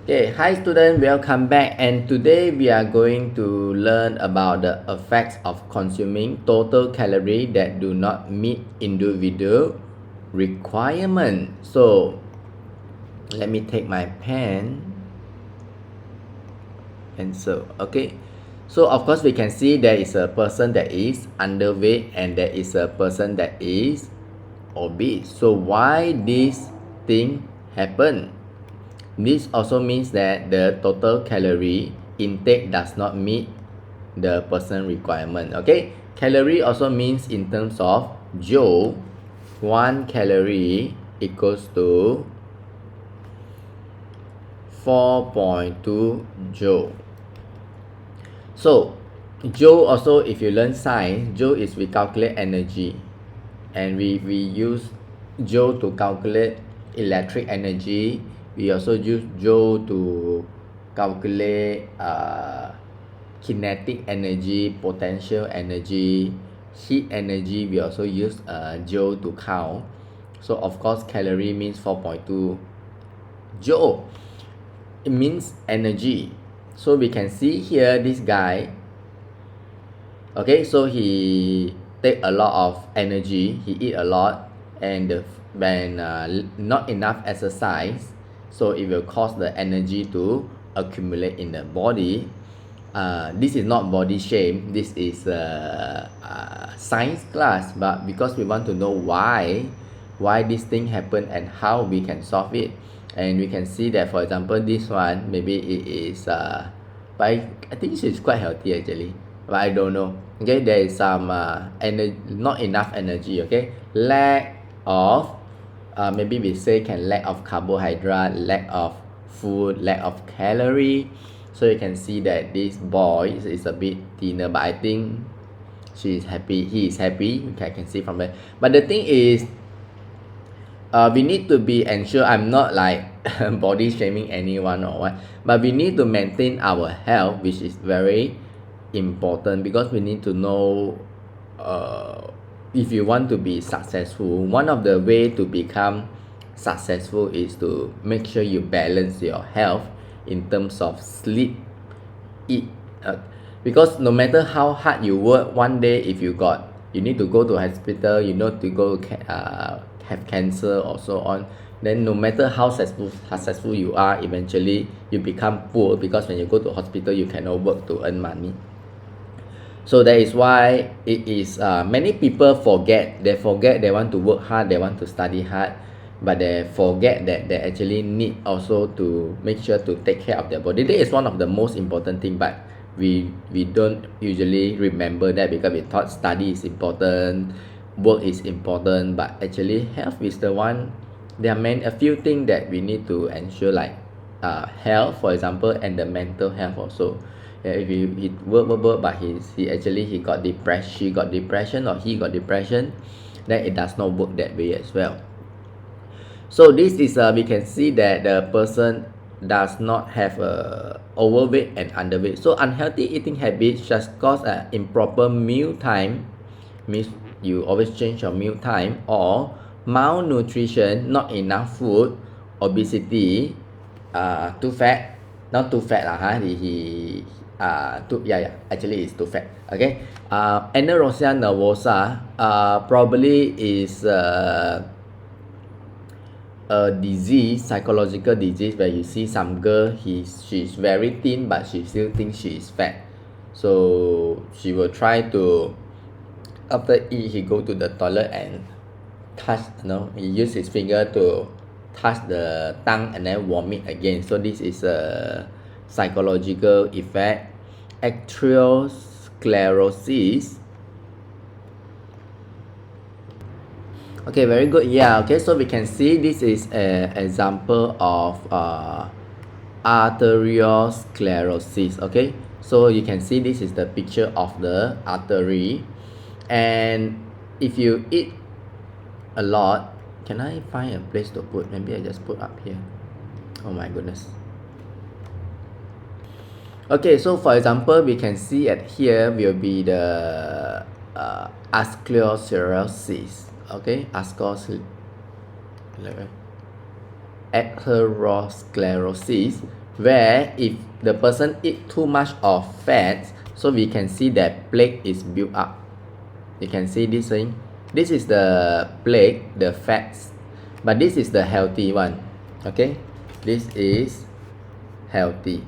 Okay, hi students, welcome back, and today we are going to learn about the effects of consuming total calorie that do not meet individual requirement. So let me take my pen and okay. So of course we can see there is a person that is underweight and there is a person that is obese. So why this thing happen? This also means that the total calorie intake does not meet the person requirement. Okay, calorie also means in terms of joule. 1 calorie equals to 4.2 joule. So joule also, if you learn science, joule is we calculate energy, and we use joule to calculate electric energy. We also use joule to calculate kinetic energy, potential energy, heat energy. We also use joule to count. So of course calorie means 4.2 joule. It means energy. So we can see here this guy, okay, so he take a lot of energy, he eat a lot, and when not enough exercise, so it will cause the energy to accumulate in the body. This is not body shame, this is a science class, but because we want to know why this thing happen and how we can solve it. And we can see that, for example, this one maybe it is but I think she's quite healthy actually, but I don't know. Okay, there is some not enough energy. Okay, lack of maybe we say can lack of carbohydrate, lack of food, lack of calorie. So you can see that this boy is a bit thinner, but I think she is happy, he is happy. Okay, I can see from there. But the thing is, we need to be ensure, I'm not like body shaming anyone or what, but we need to maintain our health, which is very important, because we need to know if you want to be successful. One of the way to become successful is to make sure you balance your health in terms of sleep, eat, because no matter how hard you work, one day if you need to go to hospital, you know, to go have cancer or so on, then no matter how successful you are, eventually you become poor, because when you go to hospital you cannot work to earn money. So that is why it is many people forget they want to work hard, they want to study hard, but they forget that they actually need also to make sure to take care of their body. That is one of the most important thing, but we don't usually remember that, because we thought study is important, work is important, but actually health is the one. There are a few things that we need to ensure, like health, for example, and the mental health also. If he work, but he got depression, she got depression, or he got depression, then it does not work that way as well. So this is we can see that the person does not have overweight and underweight. So unhealthy eating habits just cause improper meal time, means you always change your meal time, or malnutrition, not enough food, obesity, too fat, not too fat lah, he actually it's too fat. Okay, anorexia nervosa probably is a disease, psychological disease, where you see some girl, she's very thin, but she still thinks she is fat. So she will try to, after eat, he go to the toilet and touch, he use his finger to touch the tongue and then vomit again. So this is a psychological effect. Arteriosclerosis. Okay, very good. Yeah, okay, so we can see this is an example of arteriosclerosis. Okay, so you can see this is the picture of the artery, and if you eat a lot, can I find a place to put? Maybe I just put up here. Oh my goodness. Okay, so for example, we can see at here will be the arteriosclerosis. Okay, arteriosclerosis, where if the person eat too much of fats, so we can see that plaque is built up. You can see this thing. This is the plaque, the fats, but this is the healthy one. Okay, this is healthy.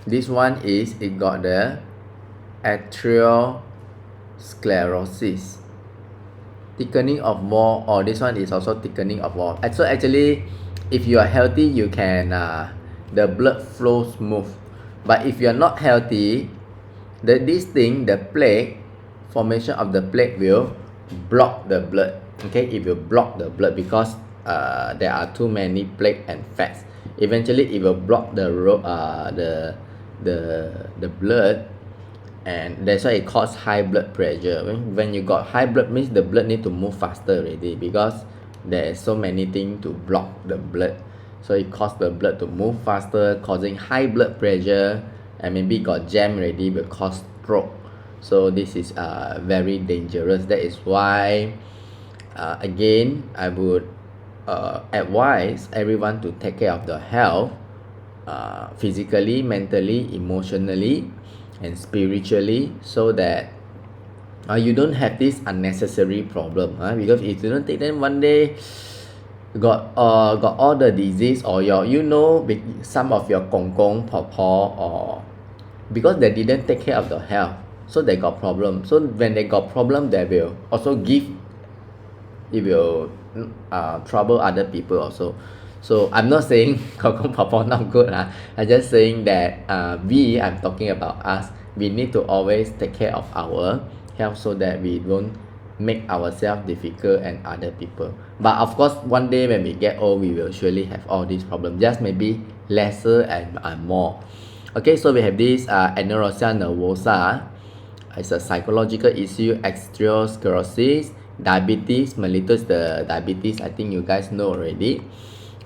This one is, it got the arteriosclerosis, thickening of wall, or this one is also thickening of wall. So actually, if you are healthy, you can the blood flow smooth. But if you are not healthy, this thing, the plaque, formation of the plaque will block the blood. Okay, it will block the blood because there are too many plaque and fats. Eventually, it will block the blood, and that's why it causes high blood pressure. When you got high blood, means the blood need to move faster already, because there is so many things to block the blood, so it causes the blood to move faster, causing high blood pressure, and maybe got jam already, will cause stroke. So this is very dangerous. That is why again, I would advise everyone to take care of their health, physically, mentally, emotionally, and spiritually, so that you don't have this unnecessary problem. Because if you don't take them, one day got all the disease, or some of your gong gong, po po, or because they didn't take care of the health, so they got problem. So when they got problem, they will also it will trouble other people also. So I'm not saying gong gong, po po not good. I'm just saying that I'm talking about us. We need to always take care of our health, so that we don't make ourselves difficult and other people. But of course, one day when we get old, we will surely have all these problems, just maybe lesser and more. Okay, so we have this anorexia nervosa. It's a psychological issue. Arteriosclerosis, diabetes mellitus, the diabetes, I think you guys know already.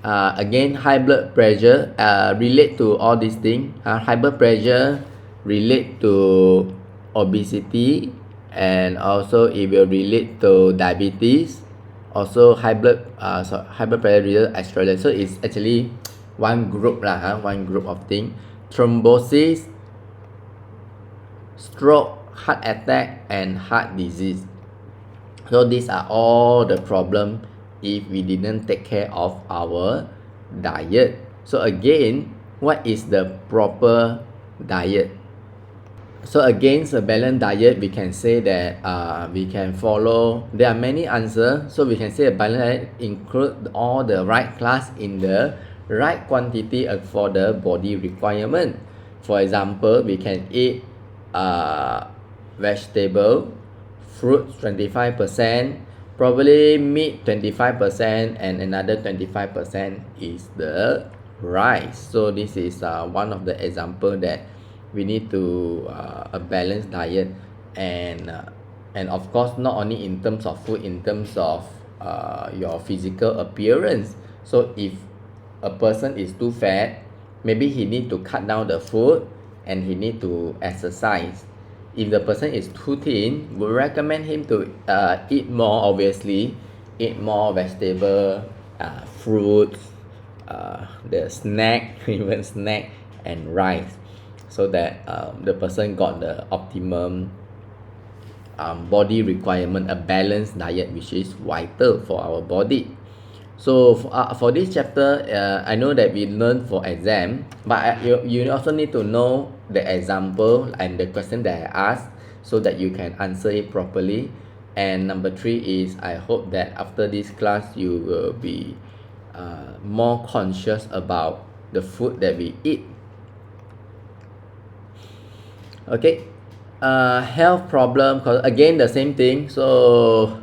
Again, high blood pressure relate to all these things. High blood pressure relate to obesity, and also it will relate to diabetes. Also high blood pressure related Australia. So it's actually one group one group of things. Thrombosis, stroke, heart attack, and heart disease. So these are all the problems if we didn't take care of our diet. So again, what is the proper diet? So against a balanced diet, we can say that we can follow, there are many answers. So we can say a balanced diet include all the right class in the right quantity for the body requirement. For example, we can eat vegetable, fruits 25%, probably meat 25%, and another 25% is the rice. So this is one of the example that we need to a balanced diet, and of course, not only in terms of food, in terms of your physical appearance. So if a person is too fat, maybe he need to cut down the food, and he need to exercise. If the person is too thin, we recommend him to eat more, obviously, eat more vegetable, fruits, the snack, even snack, and rice, so that the person got the optimum body requirement, a balanced diet, which is vital for our body. So for this chapter, I know that we learn for exam, but you also need to know the example and the question that I asked, so that you can answer it properly. And number 3 is, I hope that after this class, you will be more conscious about the food that we eat. Okay, health problem, again the same thing. So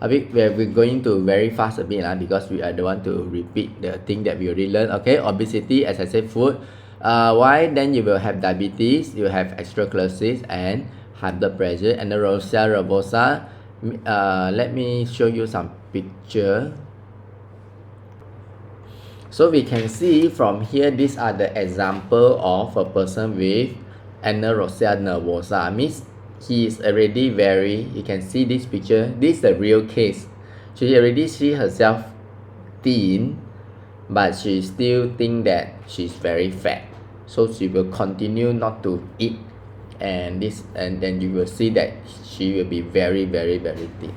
we're going to very fast a bit because I don't want to repeat the thing that we already learned. Okay, obesity, as I said, food. Why? Then you will have diabetes, you have arteriosclerosis, and high blood pressure, anorexia nervosa. Let me show you some picture. So we can see from here, these are the example of a person with anorexia nervosa. Means he is already you can see this picture, this is the real case. She already see herself thin, but she still think that she's very fat, so she will continue not to eat, and then you will see that she will be very thin.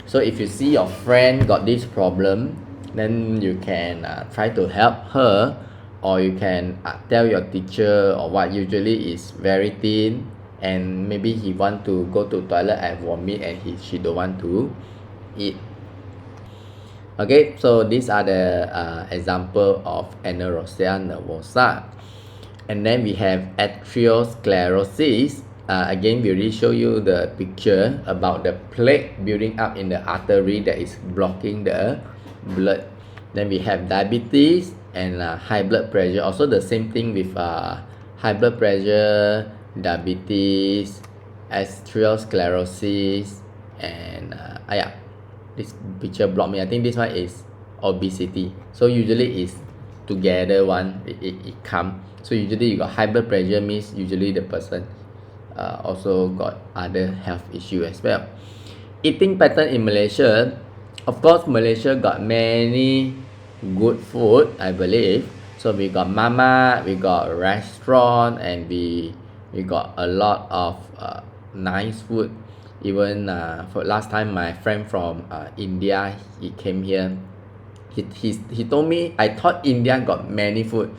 So if you see your friend got this problem, then you can try to help her, or you can tell your teacher or what. Usually is very thin, and maybe he want to go to toilet and vomit, and she don't want to eat. Okay, so these are the example of anorexia nervosa. And then we have arteriosclerosis. Again, we will show you the picture about the plaque building up in the artery that is blocking the blood. Then we have diabetes and high blood pressure. Also the same thing with high blood pressure, diabetes, arteriosclerosis, and yeah, this picture blocked me. I think this one is obesity. So usually it's together one, it come. So usually you got high blood pressure means usually the person also got other health issue as well. Eating pattern in Malaysia, of course Malaysia got many good food, I believe. So we got mama, we got restaurant, and we got a lot of nice food. Even for last time my friend from India, he came here, he told me, I thought India got many food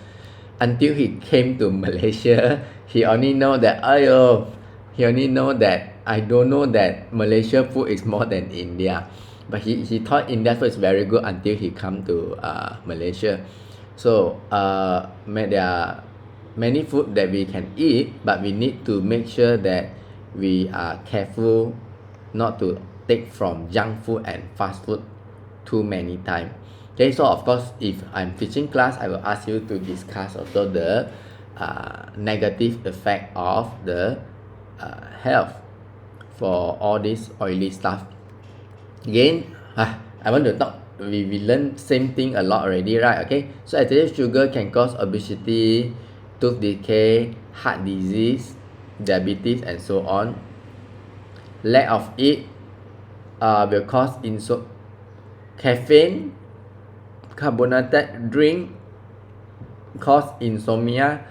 until he came to Malaysia. He only know that I don't know that Malaysia food is more than India, but he thought India food is very good until he come to Malaysia. So there are many food that we can eat, but we need to make sure that we are careful not to take from junk food and fast food too many times. Okay, so of course if I'm teaching class, I will ask you to discuss also the negative effect of the health for all this oily stuff. Again, I want to talk, we learned same thing a lot already, right? Okay, so excessive sugar can cause obesity, tooth decay, heart disease, diabetes, and so on. Lack of it will cause caffeine, carbonated drink cause insomnia,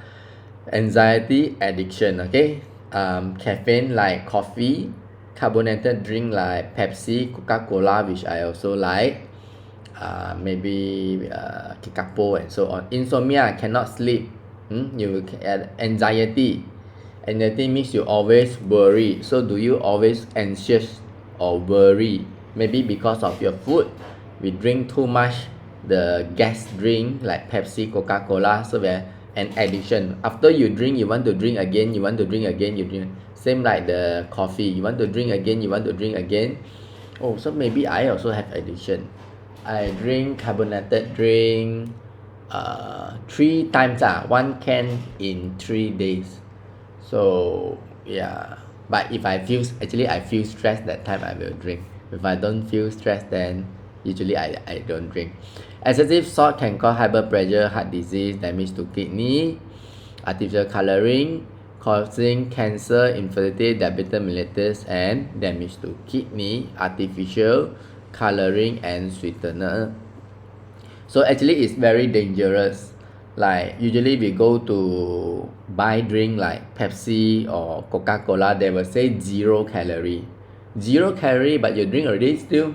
anxiety, addiction. Okay, caffeine like coffee, carbonated drink like Pepsi, Coca-Cola, which I also like, maybe Kikapo, and so on. Insomnia, cannot sleep. You will add anxiety. Anxiety means you always worry. So do you always anxious or worry? Maybe because of your food, we drink too much the gas drink like Pepsi, Coca-Cola, so we an addiction. After you drink, you want to drink again, you want to drink again, you drink. Same like the coffee, you want to drink again, you want to drink again. Oh, so maybe I also have addiction. I drink carbonated drink 3 times, 1 can in 3 days. So yeah, but if I feel stressed, that time I will drink. If I don't feel stressed, then usually I don't drink. Excessive salt can cause high blood pressure, heart disease, damage to kidney. Artificial coloring causing cancer, infertility, diabetes mellitus, and damage to kidney. Artificial coloring and sweetener. So actually it's very dangerous. Like usually we go to buy drink like Pepsi or Coca-Cola, they will say 0 calorie. 0 calorie, but you drink already still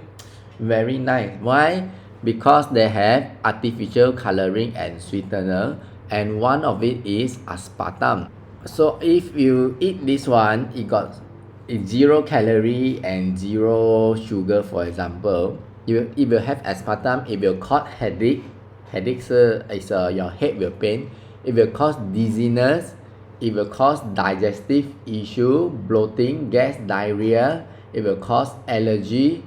very nice. Why? Because they have artificial coloring and sweetener, and one of it is aspartame. So if you eat this one, it's 0 calorie and 0 sugar, for example. It will have aspartame, it will cause headache. Headache is your head will pain. It will cause dizziness. It will cause digestive issue, bloating, gas, diarrhea. It will cause allergy,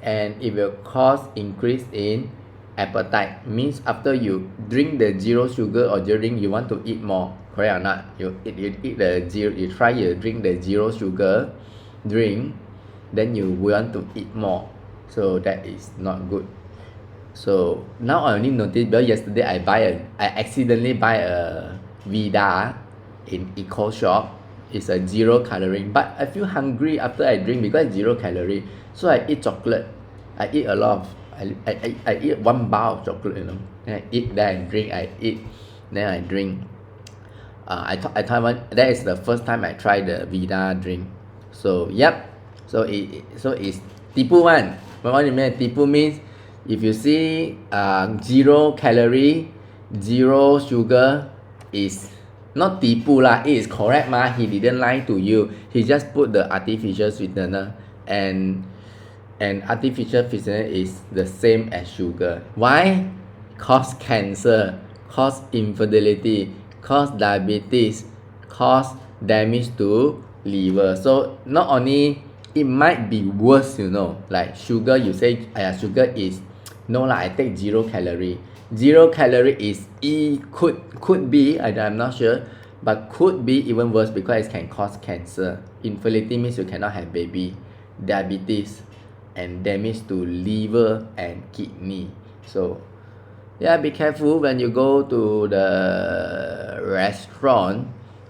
and it will cause increase in appetite. Means after you drink the 0 sugar or drink, you want to eat more. Correct or not? You drink the 0 sugar drink, then you want to eat more. So that is not good. So now I only noticed, because yesterday I accidentally buy a Vida in Eco Shop. It's a 0 calorie, but I feel hungry after I drink because it's 0 calorie. So I eat chocolate. I eat a lot of I eat one bar of chocolate, you know. Then I eat, then I drink, I eat, then I drink. I tried one. That is the first time I tried the Vida drink. So yep. So it's tipu one. But what you mean tipu means if you see 0 calorie, 0 sugar is not tipu lah. It is correct ma. He didn't lie to you. He just put the artificial sweetener and artificial sweetener is the same as sugar. Why? Cause cancer, cause infertility, cause diabetes, cause damage to liver. So not only it might be worse, you know, like sugar, you say sugar is no lah, I take 0 calorie. 0 calorie is could be, I'm not sure, but could be even worse because it can cause cancer. Infertility means you cannot have baby, diabetes, and damage to liver and kidney. So yeah, be careful when you go to the restaurant,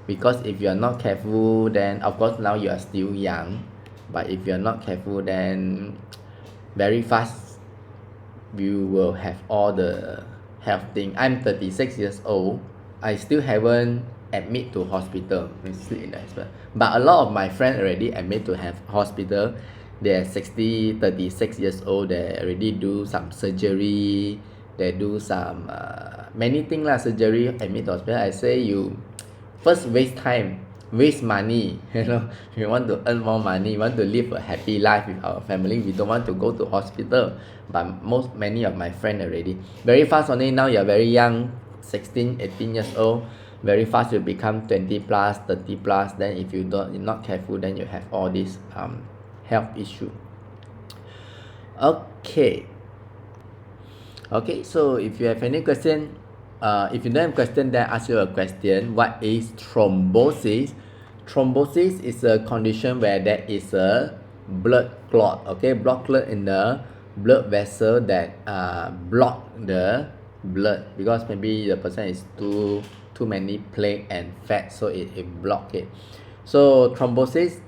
because if you are not careful, then of course now you are still young, but if you are not careful, then very fast you will have all the health thing. I'm 36 years old. I still haven't admit to hospital, but a lot of my friends already admit to have hospital. They're 36 years old. They already do some surgery. They do some many things lah, surgery, admit to hospital. I say you first waste time, waste money. You know, we want to earn more money, want to live a happy life with our family. We don't want to go to hospital. But many of my friends already very fast only. Now you're very young, 16, 18 years old. Very fast you become 20 plus, 30 plus. Then if you're not careful, then you have all these health issue. Okay, so if you have any question, if you don't have question, then ask you a question. What is thrombosis? Thrombosis is a condition where there is a blood clot, blood clot in the blood vessel that block the blood, because maybe the person is too many plaque and fat, so it block it. So thrombosis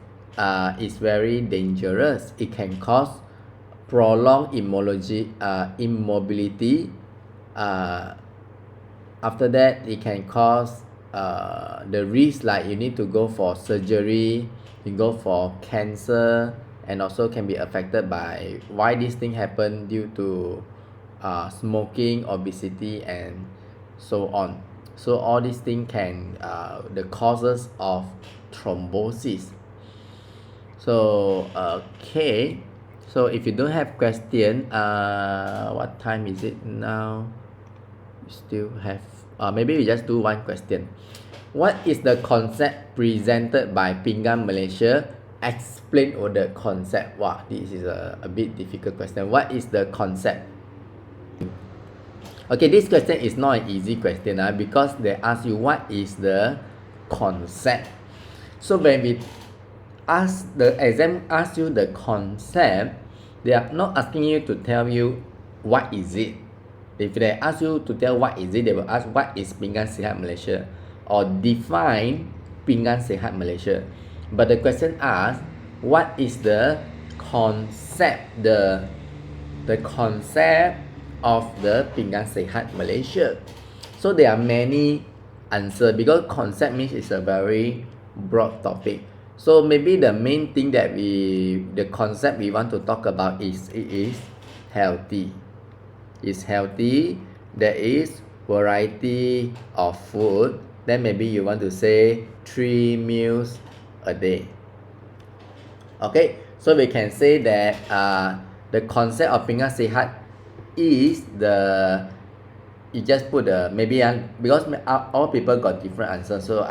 is very dangerous. It can cause prolonged immobility. After that, it can cause the risk, like you need to go for surgery, you go for cancer, and also can be affected by why this thing happen due to smoking, obesity, and so on. So all these things can the causes of thrombosis. So so if you don't have question, what time is it now? We still have maybe we just do one question. What is the concept presented by Pinggan Malaysia? Explain all the concept. Wow, this is a bit difficult question. What is the concept? Okay, this question is not an easy question because they ask you what is the concept. So when we ask, the exam asks you the concept, they are not asking you to tell you what is it. If they ask you to tell what is it, they will ask what is Pinggan Sihat Malaysia, or define Pinggan Sihat Malaysia. But the question asks what is the concept, the concept of the Pinggan Sihat Malaysia. So there are many answers because concept means it's a very broad topic. So maybe the main thing that the concept we want to talk about is it is healthy. It's healthy. There is variety of food. Then maybe you want to say 3 meals a day. Okay, so we can say that the concept of Pinggan Sihat is you just put maybe because all people got different answers, so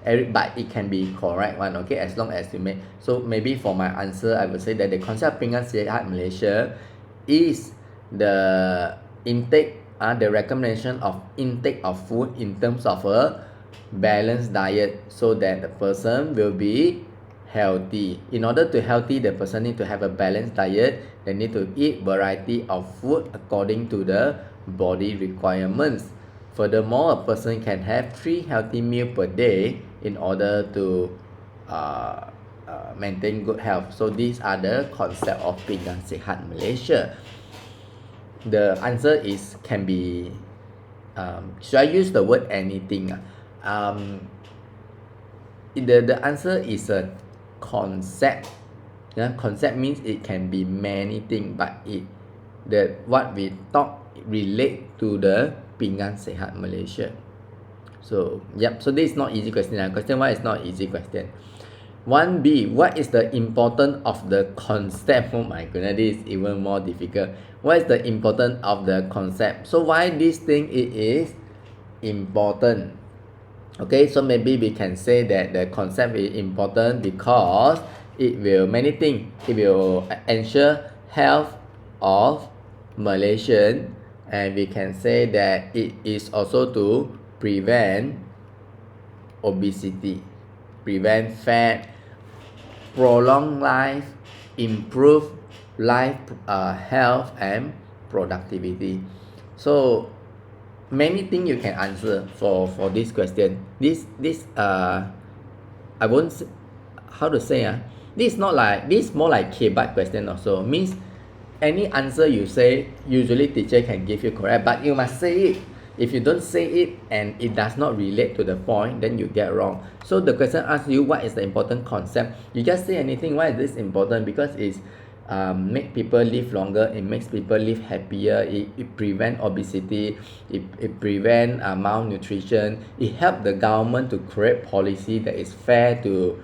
but it can be correct one, okay, as long as you make. So maybe for my answer, I would say that the concept of Pinggan Sihat Malaysia is the intake, the recommendation of intake of food in terms of a balanced diet, so that the person will be healthy. In order to healthy, the person need to have a balanced diet. They need to eat variety of food according to the body requirements. Furthermore, a person can have 3 healthy meals per day in order to maintain good health. So these are the concept of Pinggan Sihat Malaysia. the answer is can be should I use the word anything? The answer is a concept. Yeah, concept means it can be many things, but what we talk relate to the pinggan sehat Malaysia. So yep, so this is not easy question. Question 1 is not easy question. 1B, what is the importance of the concept? Oh my goodness, this is even more difficult. What is the importance of the concept? So why this thing it is important? Okay, so maybe we can say that the concept is important because it will many things. It will ensure health of Malaysian, and we can say that it is also to prevent obesity, prevent fat, prolong life, improve life health and productivity. So many things you can answer for this question. This I won't how to say this is not like this more like K-but question also, means any answer you say usually teacher can give you correct, but you must say it. If you don't say it and it does not relate to the point, then you get wrong. So the question asks you what is the important concept. You just say anything. Why is this important? Because it's make people live longer, it makes people live happier, it prevent obesity, it prevent malnutrition, it help the government to create policy that is fair to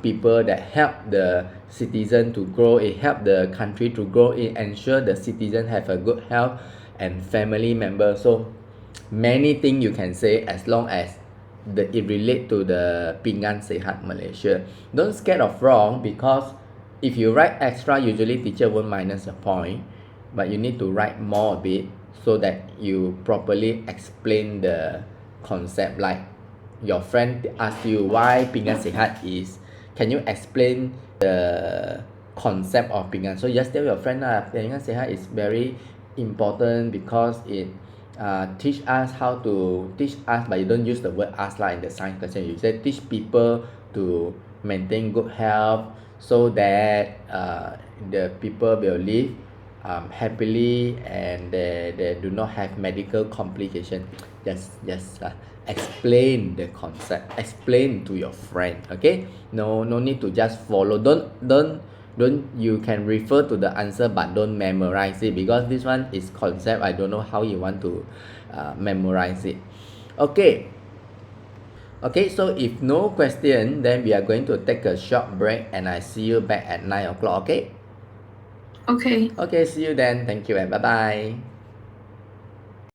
people, that help the citizen to grow, it help the country to grow, it ensure the citizen have a good health and family member. So many things you can say as long as it relate to the pinggan sehat Malaysia. Don't scared of wrong, because if you write extra, usually teacher won't minus your point, but you need to write more of it so that you properly explain the concept. Like your friend asks you why pinggan sehat is, can you explain the concept of pinggan? So just tell your friend pinggan sehat is very important because it teach us how to teach us, but you don't use the word us in the science question. You say teach people to maintain good health so that the people will live happily and they do not have medical complication. Just explain the concept, explain to your friend. Okay, no need to just follow. Don't you can refer to the answer but don't memorize it, because this one is concept. I don't know how you want to memorize it. Okay, so if no question, then we are going to take a short break and I see you back at 9 o'clock. Okay, Okay. see you then. Thank you and bye bye.